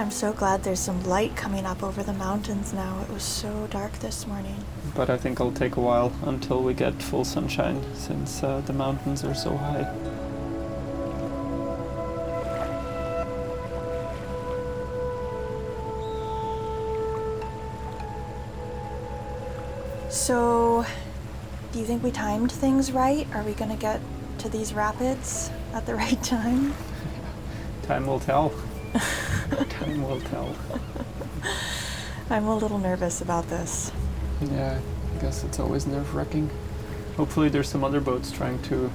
I'm so glad there's some light coming up over the mountains now. It was so dark this morning. But I think it'll take a while until we get full sunshine, since the mountains are so high. So, do you think we timed things right? Are we gonna get to these rapids at the right time? Time will tell. Time will tell. I'm a little nervous about this. Yeah, I guess it's always nerve-wracking. Hopefully there's some other boats trying to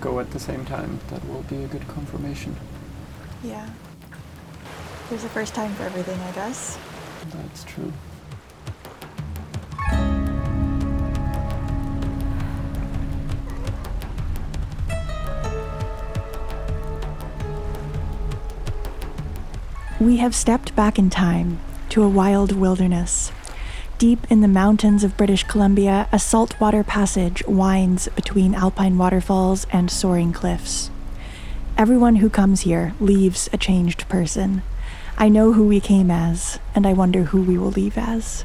go at the same time. That will be a good confirmation. Yeah. There's a first time for everything, I guess. That's true. We have stepped back in time to a wild wilderness. Deep in the mountains of British Columbia, a saltwater passage winds between alpine waterfalls and soaring cliffs. Everyone who comes here leaves a changed person. I know who we came as, and I wonder who we will leave as.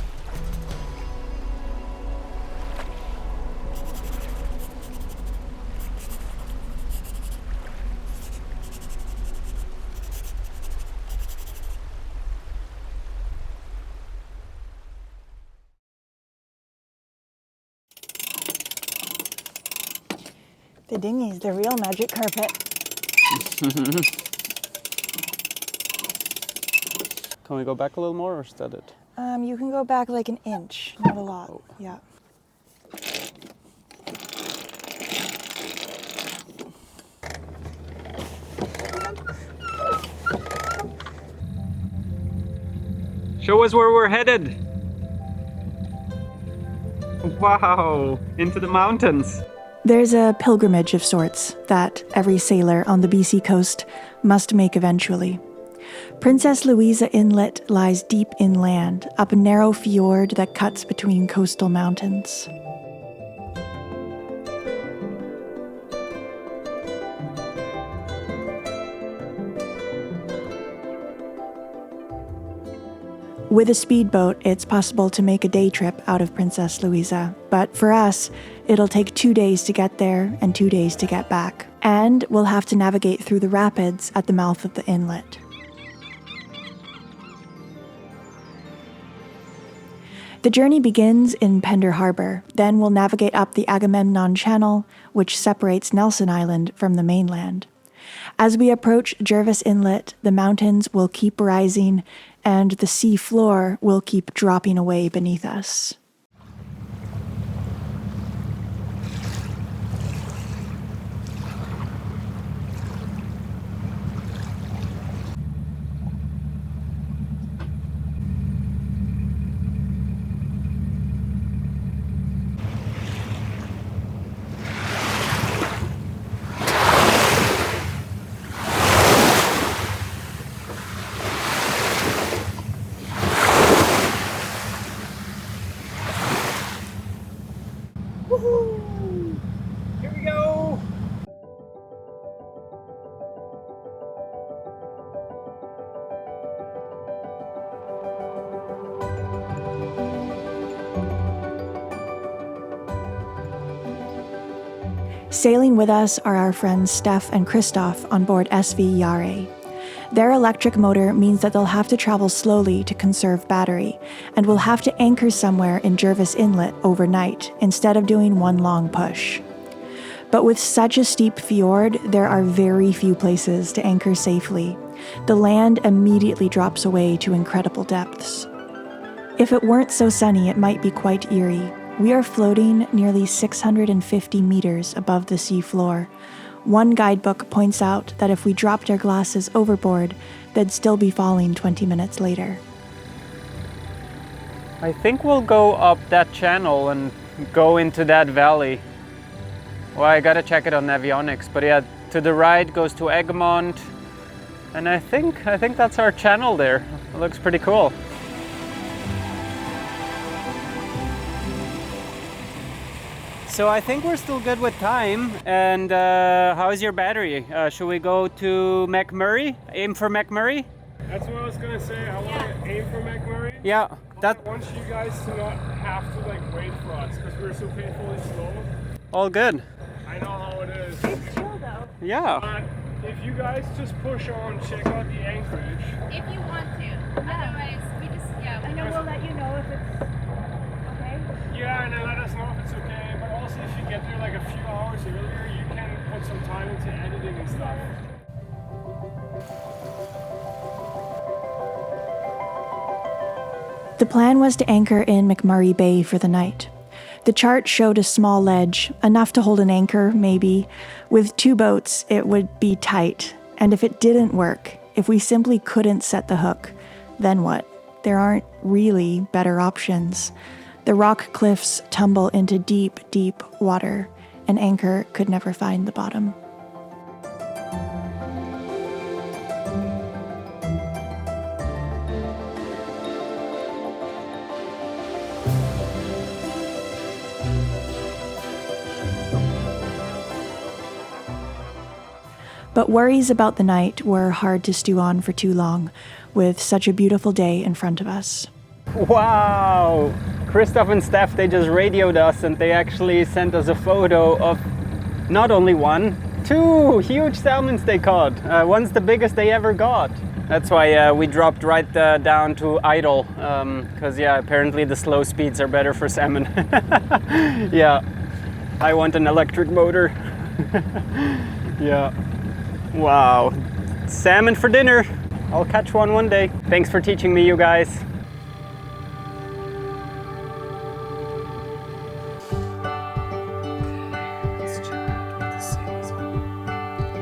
The dinghy's the real magic carpet. Can we go back a little more, or is that it? You can go back like an inch, not a lot. Oh. Yeah. Show us where we're headed. Wow, into the mountains. There's a pilgrimage of sorts that every sailor on the BC coast must make eventually. Princess Louisa Inlet lies deep inland, up a narrow fjord that cuts between coastal mountains. With a speedboat, it's possible to make a day trip out of Princess Louisa, but for us, it'll take 2 days to get there and 2 days to get back. And we'll have to navigate through the rapids at the mouth of the inlet. The journey begins in Pender Harbor, then we'll navigate up the Agamemnon Channel, which separates Nelson Island from the mainland. As we approach Jervis Inlet, the mountains will keep rising, and the sea floor will keep dropping away beneath us. Here we go. Sailing with us are our friends Steph and Christoph on board SV Yare. Their electric motor means that they'll have to travel slowly to conserve battery, and will have to anchor somewhere in Jervis Inlet overnight instead of doing one long push. But with such a steep fjord, there are very few places to anchor safely. The land immediately drops away to incredible depths. If it weren't so sunny, it might be quite eerie. We are floating nearly 650 meters above the sea floor. One guidebook points out that if we dropped our glasses overboard, they'd still be falling 20 minutes later. I think we'll go up that channel and go into that valley. Well, I gotta check it on avionics, but yeah, to the right goes to Egmont, and I think that's our channel there. It looks pretty cool. So I think we're still good with time. And how is your battery? Should we go to McMurray? Aim for McMurray? That's what I was gonna say. I want to aim for McMurray. Yeah, I want you guys to not have to like wait for us because we're so painfully slow. all good. I know how it is. It's chill though. Yeah. But if you guys just push on, check out the anchorage. If you want to. Otherwise, we just, yeah. I know we'll let you know if it's okay. Yeah, and then let us know if it's okay. But also, if you get there like a few hours earlier, you can put some time into editing and stuff. The plan was to anchor in McMurray Bay for the night. The chart showed a small ledge, enough to hold an anchor, maybe. With 2 boats, it would be tight. And if it didn't work, if we simply couldn't set the hook, then what? There aren't really better options. The rock cliffs tumble into deep, deep water. An anchor could never find the bottom. But worries about the night were hard to stew on for too long, with such a beautiful day in front of us. Wow! Christoph and Steph, they just radioed us and they actually sent us a photo of not only 1, 2 huge salmons they caught. One's the biggest they ever got. That's why we dropped right down to idle, because yeah, apparently the slow speeds are better for salmon. Yeah, I want an electric motor. Yeah. Wow. Salmon for dinner. I'll catch one day. Thanks for teaching me, you guys.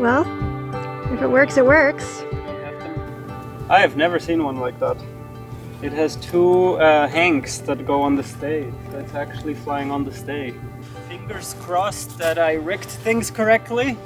Well, if it works, it works. I have never seen one like that. It has 2 hanks that go on the stay. That's actually flying on the stay. Fingers crossed that I rigged things correctly.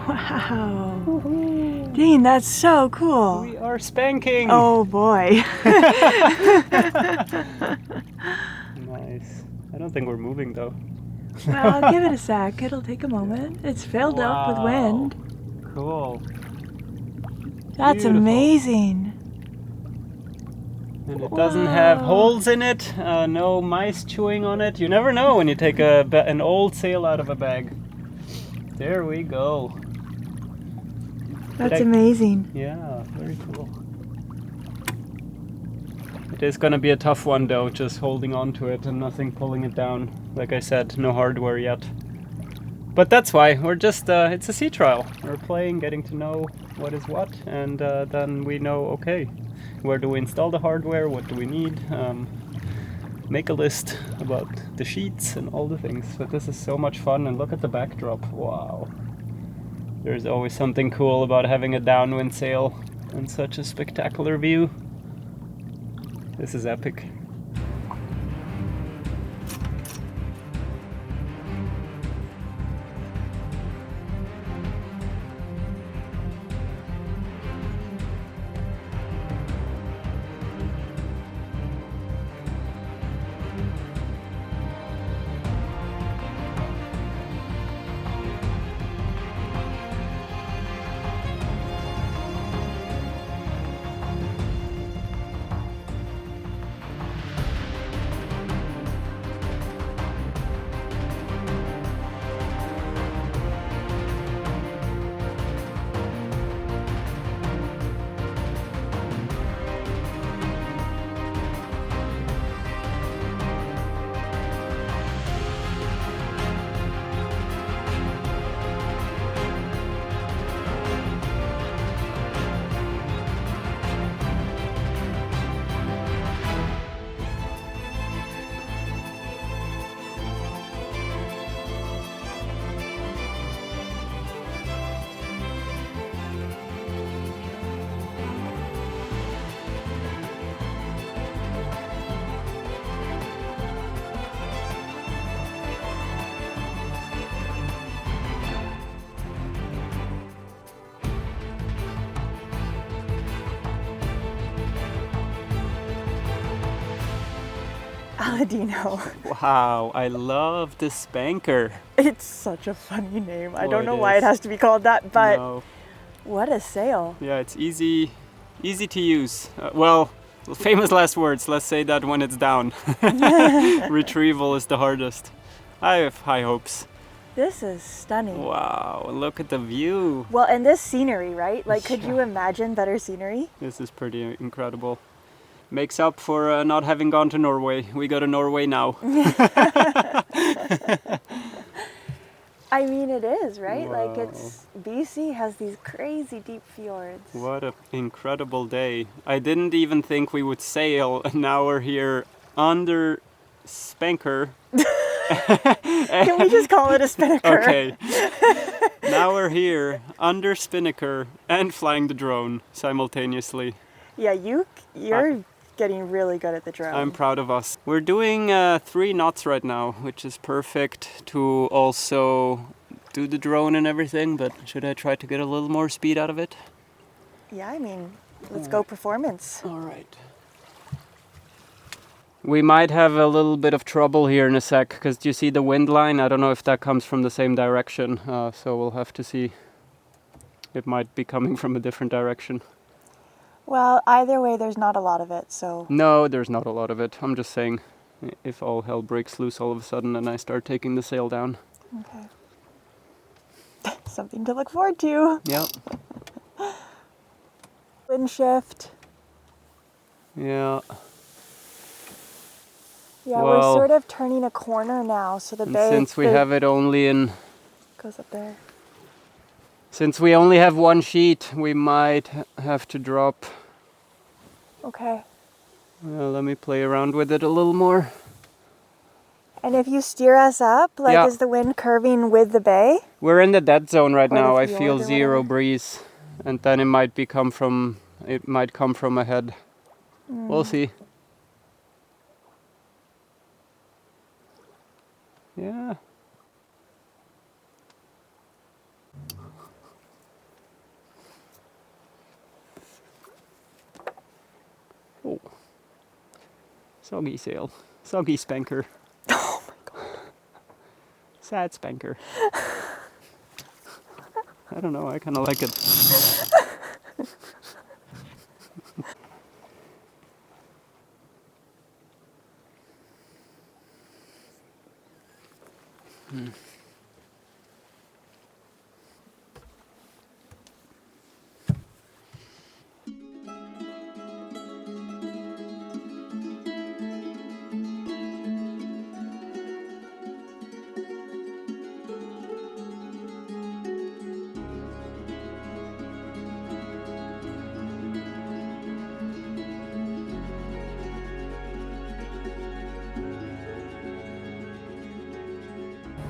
Wow. Dean, that's so cool. We are spanking. Oh boy. Nice. I don't think we're moving though. Well, give it a sec. It'll take a moment. It's filled up with wind. Cool. That's Beautiful. amazing. And it doesn't have holes in it, no mice chewing on it. You never know when you take an old sail out of a bag. There we go. That's amazing. Yeah, very cool. It is gonna be a tough one though, just holding on to it and nothing pulling it down. Like I said, no hardware yet. But that's why we're just, it's a sea trial. We're playing, getting to know what is what, and then we know, okay, where do we install the hardware, what do we need, make a list about the sheets and all the things. But this is so much fun, and look at the backdrop, wow. There's always something cool about having a downwind sail and such a spectacular view. This is epic. Palladino. Wow, I love the spanker. It's such a funny name. I Oh, don't know it why it is. has to be called that, but No. what a sail. Yeah, it's easy to use. Well, famous last words. Let's say that when it's down. Retrieval is the hardest. I have high hopes. This is stunning. Wow, look at the view. Well, and this scenery, right? Like, could you Yeah. imagine better scenery? This is pretty incredible. Makes up for not having gone to Norway. We go to Norway now. I mean, it is, right? Like, Wow. it's BC has these crazy deep fjords. What an incredible day. I didn't even think we would sail, and now we're here under Spanker. Can we just call it a spinnaker? Okay. Now we're here under Spinnaker and flying the drone simultaneously. Yeah, you're getting really good at the drone. I'm proud of us. We're doing 3 knots right now, which is perfect to also do the drone and everything, but should I try to get a little more speed out of it? Yeah, I mean, let's go performance. All right. We might have a little bit of trouble here in a sec, because do you see the wind line? I don't know if that comes from the same direction, so we'll have to see. It might be coming from a different direction. Well, either way, there's not a lot of it, so... No, there's not a lot of it. I'm just saying, if all hell breaks loose all of a sudden and I start taking the sail down. Okay. Something to look forward to. Yep. Wind shift. Yeah. Yeah, Well, we're sort of turning a corner now, so the And bay since we have it only in... goes up there. Since we only have one sheet, we might have to drop... Okay. Well, let me play around with it a little more. And if you steer us up, like, Yeah. is the wind curving with the bay? We're in the dead zone right Or the now. I fjord feel or 0 whatever. breeze, and then it might come from ahead. We'll see. Yeah. Oh. Soggy sail. Soggy spanker. Oh my god. Sad spanker. I don't know, I kind of like it.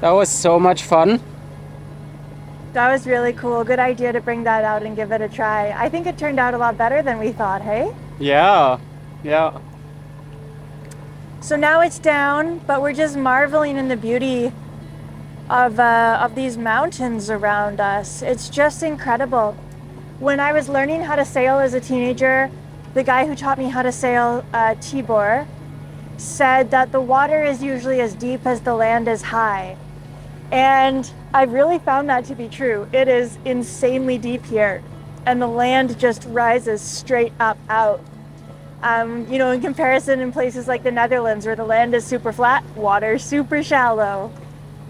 That was so much fun. That was really cool. Good idea to bring that out and give it a try. I think it turned out a lot better than we thought, hey? Yeah, yeah. So now it's down, but we're just marveling in the beauty of these mountains around us. It's just incredible. When I was learning how to sail as a teenager, the guy who taught me how to sail, Tibor, said that the water is usually as deep as the land is high. And I really found that to be true. It is insanely deep here, and the land just rises straight up out. You know, in comparison in places like the Netherlands where the land is super flat, water super shallow.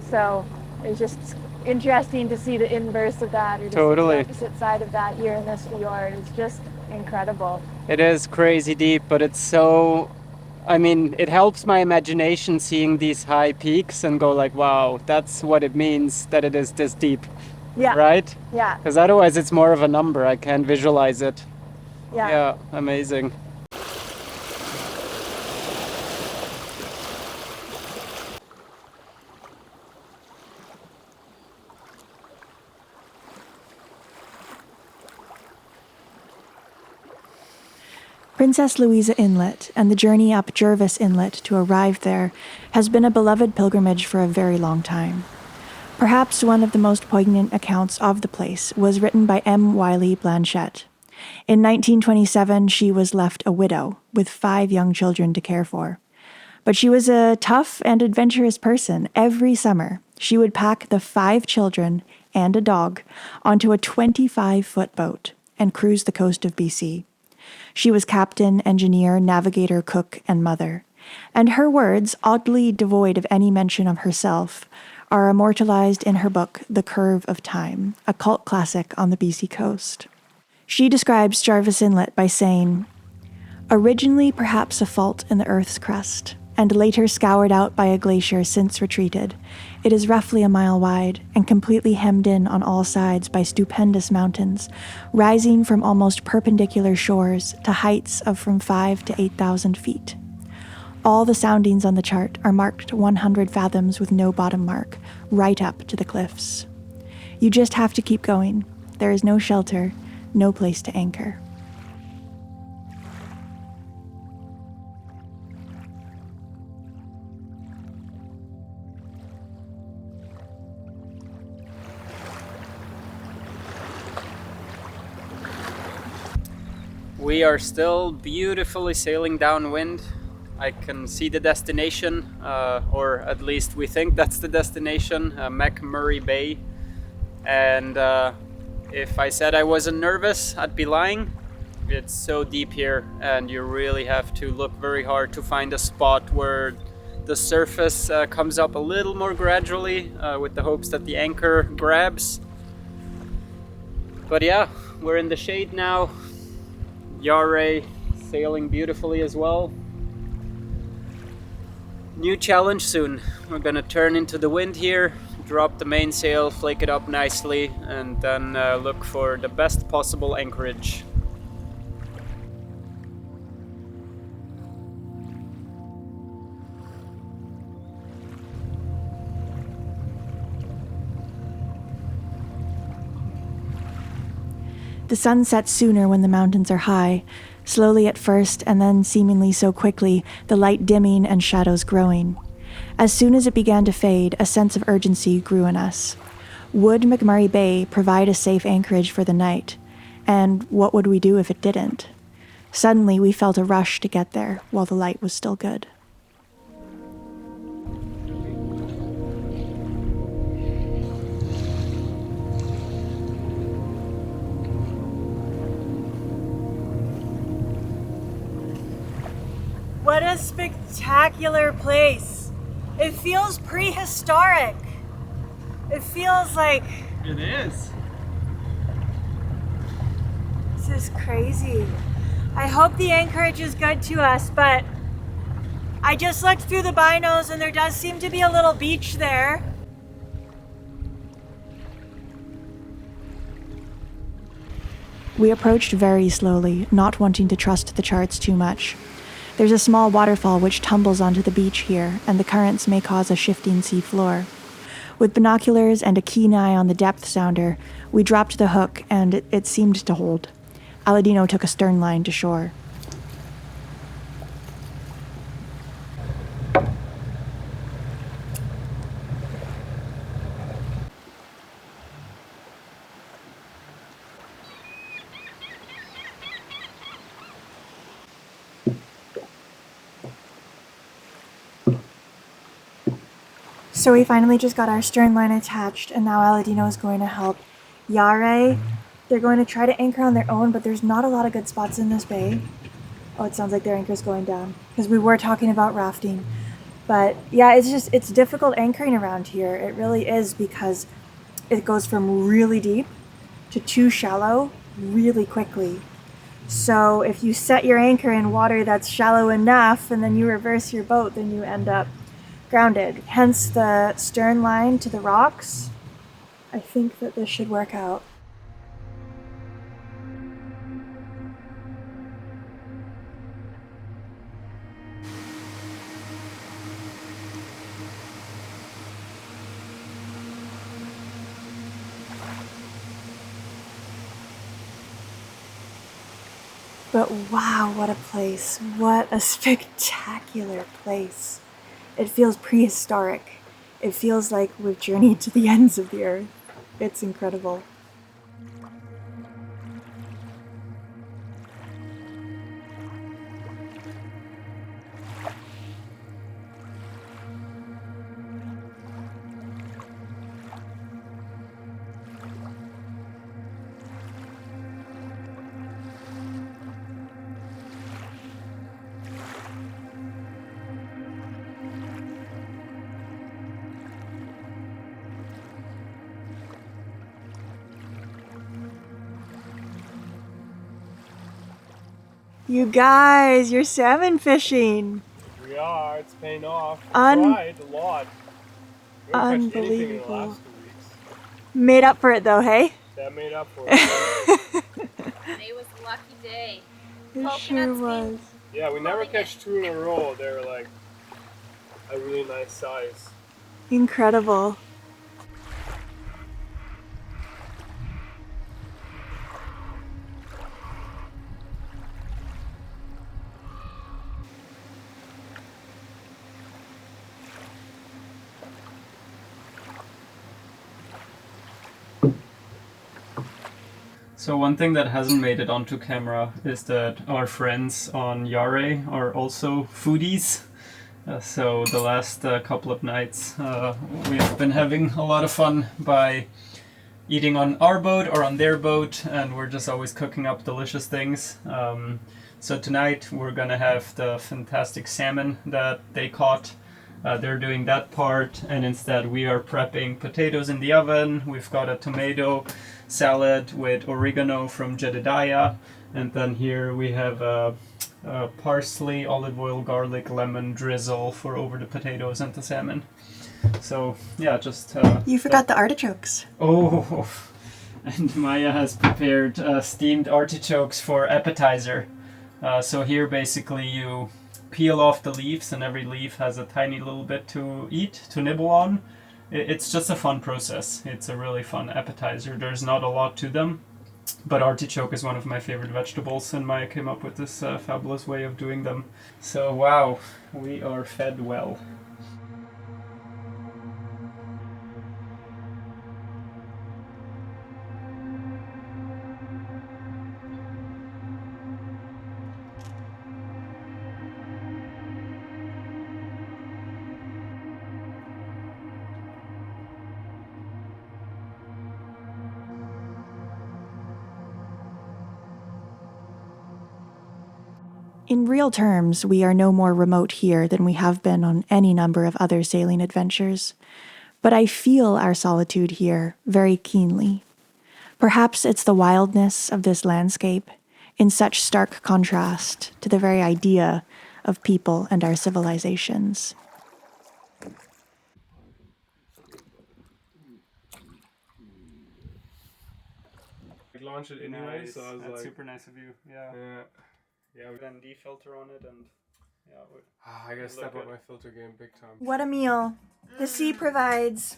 So it's just interesting to see the inverse of that, or to Totally. see the opposite side of that here in this fjord. It's just incredible. It is crazy deep, but it's so... I mean, it helps my imagination seeing these high peaks and go like, wow, that's what it means that it is this deep, Yeah. right? Yeah. Because otherwise it's more of a number. I can't visualize it. Yeah. Yeah, amazing. Princess Louisa Inlet and the journey up Jervis Inlet to arrive there has been a beloved pilgrimage for a very long time. Perhaps one of the most poignant accounts of the place was written by M. Wiley Blanchette. In 1927, she was left a widow with 5 young children to care for. But she was a tough and adventurous person. Every summer, she would pack the 5 children and a dog onto a 25-foot boat and cruise the coast of BC. She was captain, engineer, navigator, cook, and mother. And her words, oddly devoid of any mention of herself, are immortalized in her book, The Curve of Time, a cult classic on the BC coast. She describes Jarvis Inlet by saying, "Originally perhaps a fault in the Earth's crust, and later scoured out by a glacier since retreated, it is roughly a mile wide and completely hemmed in on all sides by stupendous mountains, rising from almost perpendicular shores to heights of from 5,000 to 8,000 feet. All the soundings on the chart are marked 100 fathoms with no bottom mark, right up to the cliffs. You just have to keep going. There is no shelter, no place to anchor." We are still beautifully sailing downwind. I can see the destination, or at least we think that's the destination, McMurray Bay. And if I said I wasn't nervous, I'd be lying. It's so deep here, and you really have to look very hard to find a spot where the surface comes up a little more gradually, with the hopes that the anchor grabs. But yeah, we're in the shade now. Yare sailing beautifully as well. New challenge soon. We're gonna turn into the wind here, drop the mainsail, flake it up nicely, and then look for the best possible anchorage. The sun sets sooner when the mountains are high, slowly at first and then seemingly so quickly, the light dimming and shadows growing. As soon as it began to fade, a sense of urgency grew in us. Would McMurray Bay provide a safe anchorage for the night? And what would we do if it didn't? Suddenly, we felt a rush to get there while the light was still good. What a spectacular place. It feels prehistoric. It feels like... It is. This is crazy. I hope the anchorage is good to us, but I just looked through the binos and there does seem to be a little beach there. We approached very slowly, not wanting to trust the charts too much. There's a small waterfall which tumbles onto the beach here, and the currents may cause a shifting sea floor. With binoculars and a keen eye on the depth sounder, we dropped the hook, and it seemed to hold. Aladino took a stern line to shore. So we finally just got our stern line attached, and now Aladino is going to help Yare. They're going to try to anchor on their own, but there's not a lot of good spots in this bay. Oh, it sounds like their anchor's going down, because we were talking about rafting. But yeah, it's difficult anchoring around here. It really is, because it goes from really deep to too shallow really quickly. So if you set your anchor in water that's shallow enough, and then you reverse your boat, then you end up grounded. Hence the stern line to the rocks. I think that this should work out. But wow, what a place. What a spectacular place. It feels prehistoric. It feels like we've journeyed to the ends of the earth. It's incredible. You guys, you're salmon fishing. We are. It's paying off. We Un- tried a lot. We haven't catch anything in the Unbelievable. last 2 weeks. Made up for it though, hey? That made up for it. Today was a lucky day. It Coconuts sure being- was. Yeah, we never catch 2 in a row. They're like a really nice size. Incredible. So one thing that hasn't made it onto camera is that our friends on Yare are also foodies. So the last couple of nights we've been having a lot of fun by eating on our boat or on their boat, and we're just always cooking up delicious things. So tonight we're gonna have the fantastic salmon that they caught. They're doing that part, and instead we are prepping potatoes in the oven. We've got a tomato salad with oregano from Jedediah, and then here we have a parsley, olive oil, garlic, lemon drizzle for over the potatoes and the salmon. So yeah, just You forgot the artichokes. oh, and Maya has prepared steamed artichokes for appetizer. So here basically you peel off the leaves, and every leaf has a tiny little bit to eat, to nibble on. It's just a fun process. It's a really fun appetizer. There's not a lot to them, but artichoke is one of my favorite vegetables, and Maya came up with this fabulous way of doing them. So wow, we are fed well. In real terms, we are no more remote here than we have been on any number of other sailing adventures. But I feel our solitude here very keenly. Perhaps it's the wildness of this landscape, in such stark contrast to the very idea of people and our civilizations. I launched it anyway, so I was That's like, super nice of you. Yeah. yeah, Then defilter on it, and yeah. I gotta step Look up at- my filter game big time. What a meal. The sea provides.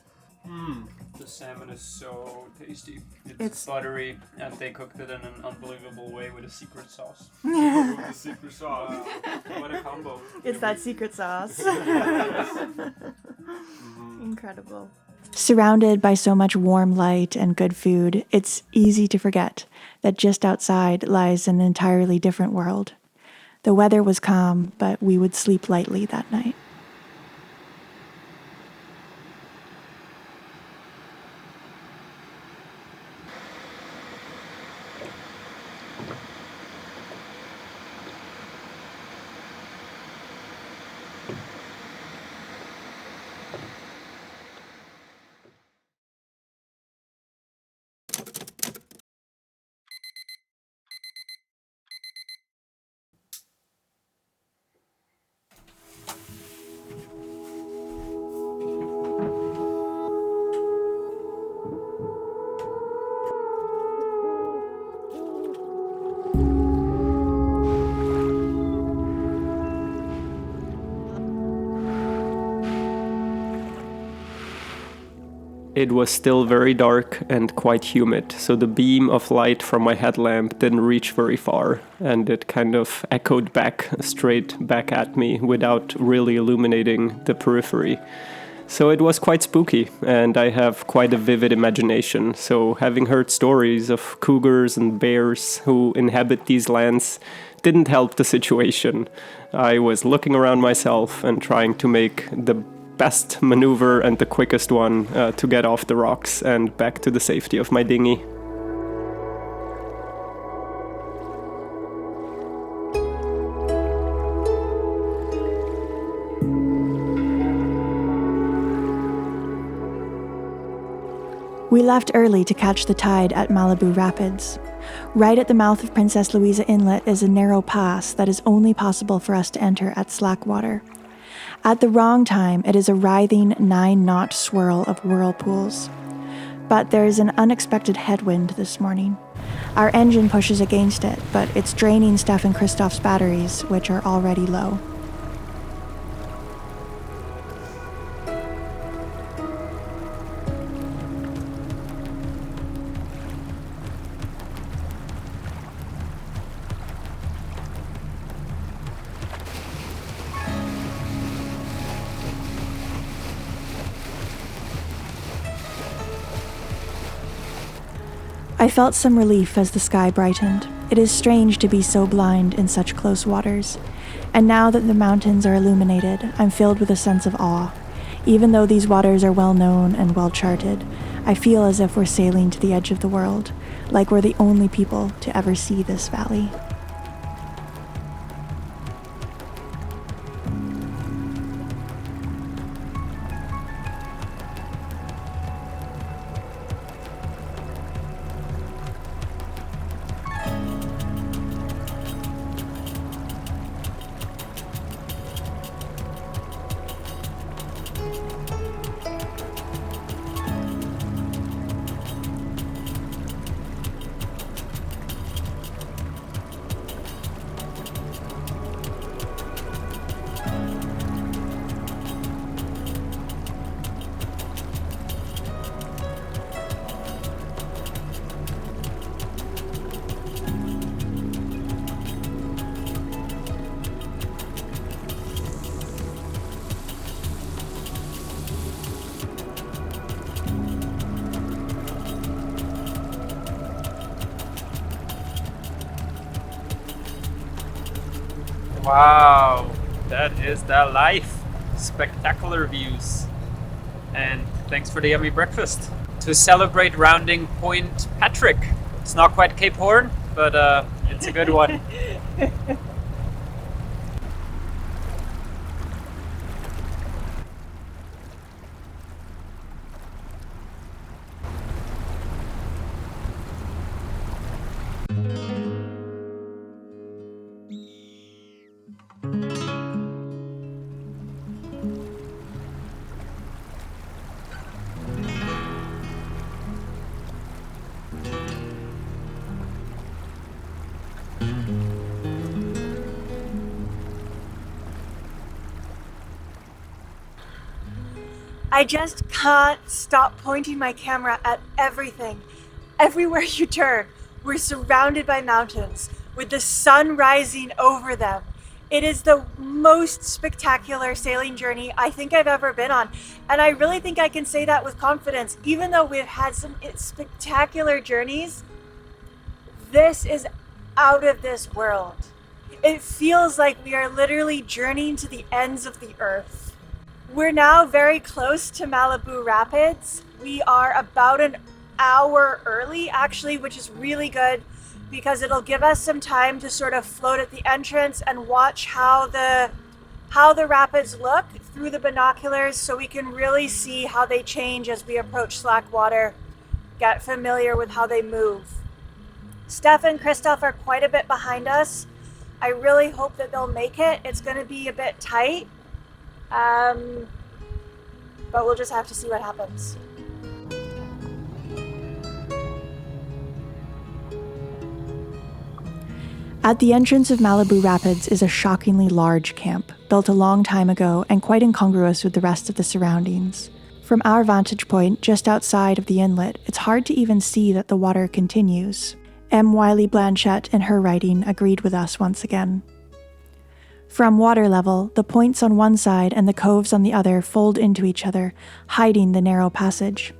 The salmon is so tasty. It's It's- buttery, and they cooked it in an unbelievable way with a secret sauce. With the secret sauce. What a combo! It's that secret sauce. Incredible. Surrounded by so much warm light and good food, it's easy to forget that just outside lies an entirely different world. The weather was calm, but we would sleep lightly that night. It was still very dark and quite humid, so the beam of light from my headlamp didn't reach very far, and it kind of echoed back, straight back at me, without really illuminating the periphery. So it was quite spooky, and I have quite a vivid imagination, so having heard stories of cougars and bears who inhabit these lands didn't help the situation. I was looking around myself and trying to make the best maneuver and the quickest one to get off the rocks and back to the safety of my dinghy. We left early to catch the tide at Malibu Rapids. Right at the mouth of Princess Louisa Inlet is a narrow pass that is only possible for us to enter at slack water. At the wrong time, it is a writhing 9-knot swirl of whirlpools. But there is an unexpected headwind this morning. Our engine pushes against it, but it's draining Steph and Christoph's batteries, which are already low. I felt some relief as the sky brightened. It is strange to be so blind in such close waters. And now that the mountains are illuminated, I'm filled with a sense of awe. Even though these waters are well known and well charted, I feel as if we're sailing to the edge of the world, like we're the only people to ever see this valley. Wow, that is the life. Spectacular views. And thanks for the yummy breakfast. To celebrate rounding Point Patrick. It's not quite Cape Horn, but it's a good one. I just can't stop pointing my camera at everything. Everywhere you turn, we're surrounded by mountains with the sun rising over them. It is the most spectacular sailing journey I think I've ever been on. And I really think I can say that with confidence. Even though we've had some spectacular journeys, this is out of this world. It feels like we are literally journeying to the ends of the earth. We're now very close to Malibu Rapids. We are about an hour early, actually, which is really good because it'll give us some time to sort of float at the entrance and watch how the rapids look through the binoculars so we can really see how they change as we approach slack water, get familiar with how they move. Steph and Christoph are quite a bit behind us. I really hope that they'll make it. It's going to be a bit tight. But we'll just have to see what happens. At the entrance of Malibu Rapids is a shockingly large camp, built a long time ago and quite incongruous with the rest of the surroundings. From our vantage point, just outside of the inlet, it's hard to even see that the water continues. M. Wiley Blanchette, in her writing, agreed with us once again. From water level, the points on one side and the coves on the other fold into each other, hiding the narrow passage.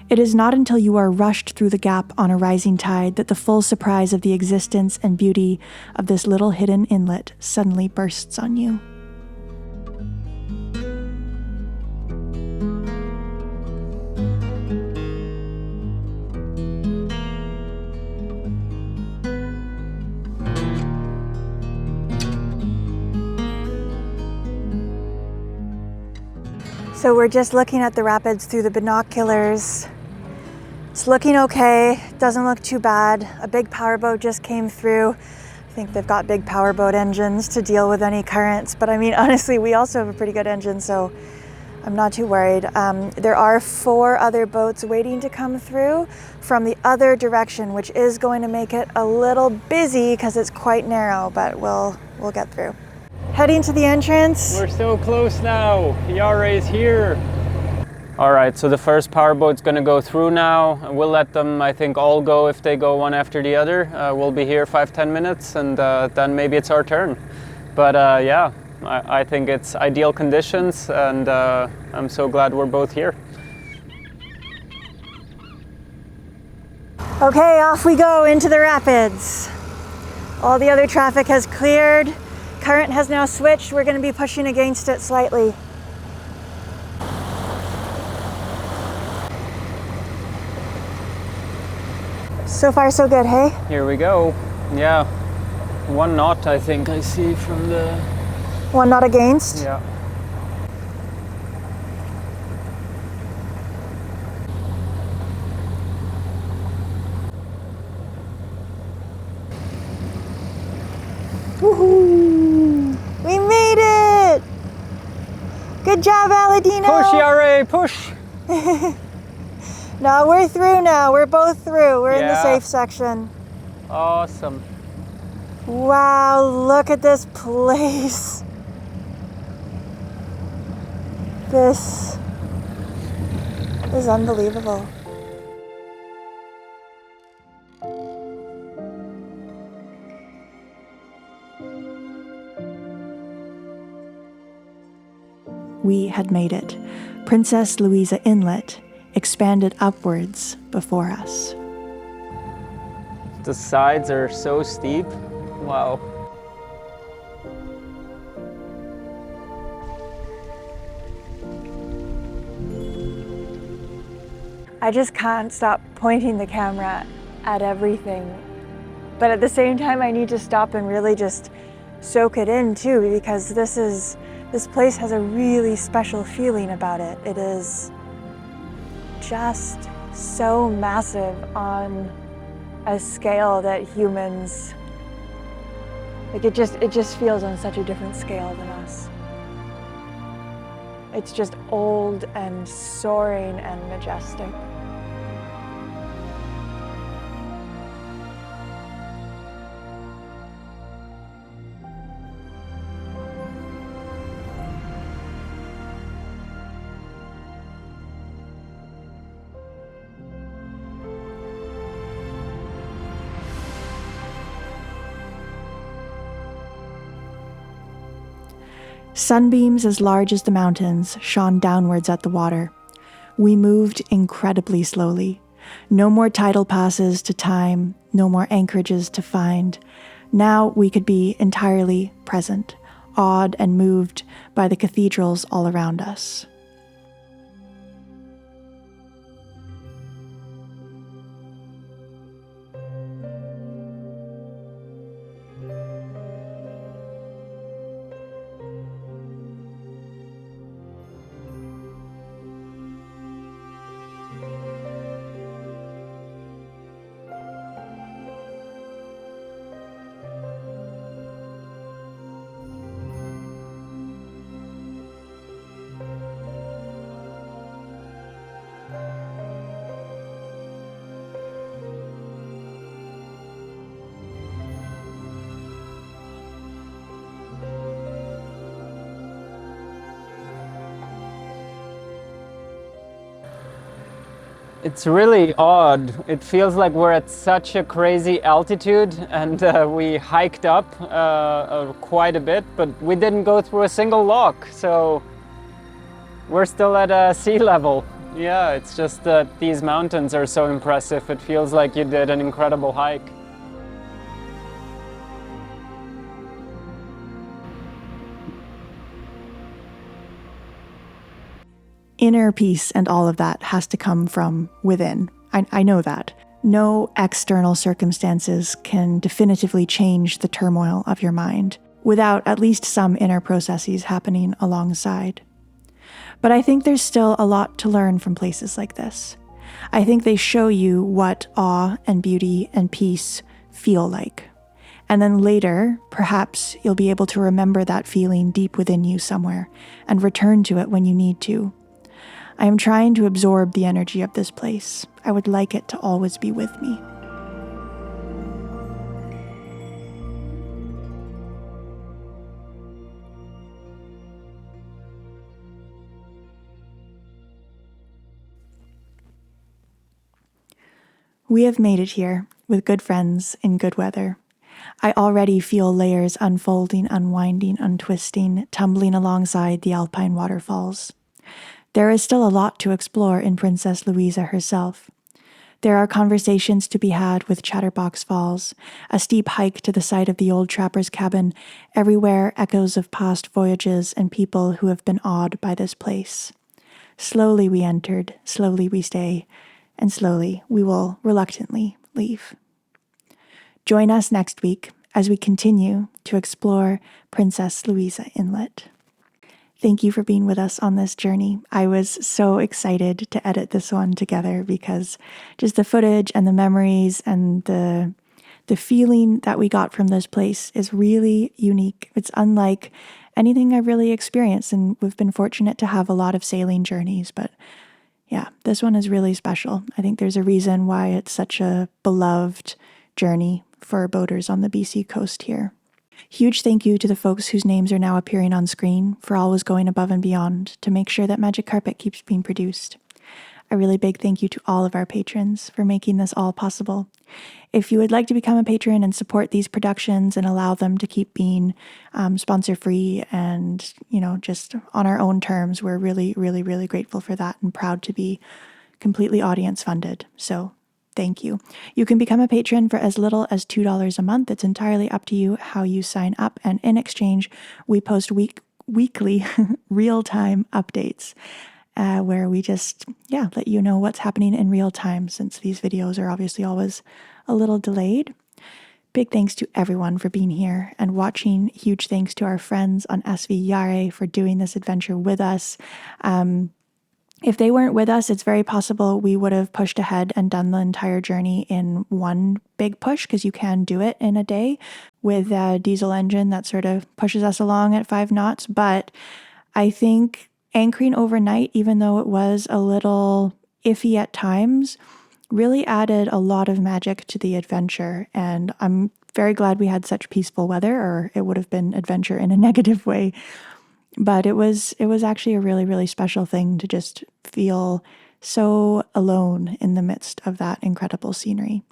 It is not until you are rushed through the gap on a rising tide that the full surprise of the existence and beauty of this little hidden inlet suddenly bursts on you. So we're just looking at the rapids through the binoculars. It's looking okay, doesn't look too bad. A big powerboat just came through. I think they've got big powerboat engines to deal with any currents, but I mean, honestly, we also have a pretty good engine, so I'm not too worried. There are 4 other boats waiting to come through from the other direction, which is going to make it a little busy because it's quite narrow, but we'll get through. Heading to the entrance. We're so close now. Yara is here. All right, so the first powerboat's gonna go through now. We'll let them, I think, all go if they go one after the other. We'll be here 5-10 minutes, and then maybe it's our turn. But yeah, I think it's ideal conditions, and I'm so glad we're both here. Okay, off we go into the rapids. All the other traffic has cleared. Current has now switched. We're going to be pushing against it slightly. So far, so good, hey? Here we go. Yeah, 1 knot I think I see from the... 1 knot against? Yeah. Woohoo! We made it! Good job, Aladino! Push, Yara, push! No, we're through now. We're both through. We're in the Yeah. safe section. Awesome. Wow, look at this place. This is unbelievable. We had made it. Princess Louisa Inlet expanded upwards before us. The sides are so steep. Wow. I just can't stop pointing the camera at everything. But at the same time, I need to stop and really just soak it in too, because this place has a really special feeling about it. It is just so massive on a scale that humans, like it just feels on such a different scale than us. It's just old and soaring and majestic. Sunbeams as large as the mountains shone downwards at the water. We moved incredibly slowly. No more tidal passes to time, no more anchorages to find. Now we could be entirely present, awed and moved by the cathedrals all around us. It's really odd. It feels like we're at such a crazy altitude, and we hiked up quite a bit, but we didn't go through a single lock, so we're still at sea level. Yeah, it's just that these mountains are so impressive. It feels like you did an incredible hike. Inner peace and all of that has to come from within. I know that. No external circumstances can definitively change the turmoil of your mind without at least some inner processes happening alongside. But I think there's still a lot to learn from places like this. I think they show you what awe and beauty and peace feel like. And then later, perhaps you'll be able to remember that feeling deep within you somewhere and return to it when you need to. I am trying to absorb the energy of this place. I would like it to always be with me. We have made it here with good friends in good weather. I already feel layers unfolding, unwinding, untwisting, tumbling alongside the alpine waterfalls. There is still a lot to explore in Princess Louisa herself. There are conversations to be had with Chatterbox Falls, a steep hike to the site of the old trapper's cabin, everywhere echoes of past voyages and people who have been awed by this place. Slowly we entered, slowly we stay, and slowly we will reluctantly leave. Join us next week as we continue to explore Princess Louisa Inlet. Thank you for being with us on this journey. I was so excited to edit this one together because just the footage and the memories and the feeling that we got from this place is really unique. It's unlike anything I've really experienced, and we've been fortunate to have a lot of sailing journeys, but yeah, this one is really special. I think there's a reason why it's such a beloved journey for boaters on the BC coast here. Huge thank you to the folks whose names are now appearing on screen for always going above and beyond to make sure that Magic Carpet keeps being produced. A really big thank you to all of our patrons for making this all possible. If you would like to become a patron and support these productions and allow them to keep being sponsor-free and, just on our own terms, we're really, really, really grateful for that and proud to be completely audience funded. So thank you. You can become a patron for as little as $2 a month. It's entirely up to you how you sign up. And in exchange, we post weekly real-time updates where we just, let you know what's happening in real time, since these videos are obviously always a little delayed. Big thanks to everyone for being here and watching. Huge thanks to our friends on SV Yare for doing this adventure with us. If they weren't with us, it's very possible we would have pushed ahead and done the entire journey in one big push, because you can do it in a day with a diesel engine that sort of pushes us along at 5 knots. But I think anchoring overnight, even though it was a little iffy at times, really added a lot of magic to the adventure. And I'm very glad we had such peaceful weather, or it would have been adventure in a negative way. But it was actually a really, really special thing to just feel so alone in the midst of that incredible scenery.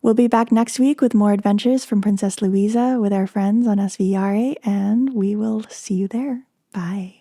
We'll be back next week with more adventures from Princess Louisa with our friends on SV Yare, and we will see you there. Bye.